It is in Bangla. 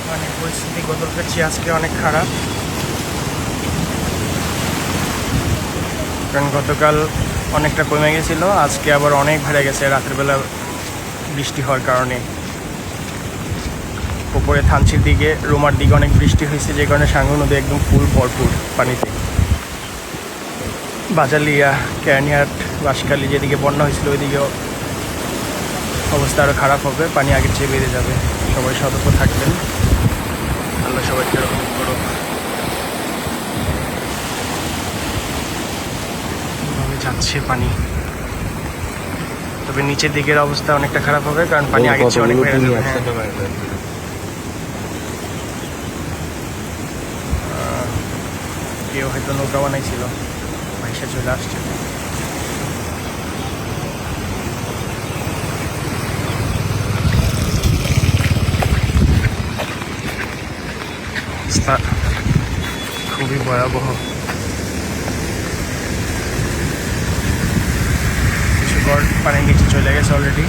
মানে পরিস্থিতি গতকাল চেয়ে আজকে অনেক খারাপ, কারণ গতকাল অনেকটা কমে গেছিলো, আজকে আবার অনেক বেড়ে গেছে রাতের বেলা বৃষ্টি হওয়ার কারণে। উপরে থানচির দিকে, রোমার দিকে অনেক বৃষ্টি হয়েছে, যে কারণে সাঙ্গু নদী একদম ফুল ভরপুর পানিতে। বাজালিয়া, ক্যানিয়াট, বাঁশখালী যেদিকে বন্যা হয়েছিল ওইদিকেও অবস্থা আরও খারাপ হবে, পানি আগের চেয়ে বেড়ে যাবে। সবাই সতর্ক থাকবেন, আল্লাহ সবাইকে রহমত করুক। এভাবে যাচ্ছে পানি, তবে নিচের দিকের অবস্থা অনেকটা খারাপ হবে, কারণ পানি আগের চেয়ে অনেক বেড়ে যাবে। কেউ হয়তো নৌকা বানাইছিল, ভাইসা চলে আসছে। খুবই ভয়াবহ, কিছু ঘর পানির নিচে চলে গেছে অলরেডি।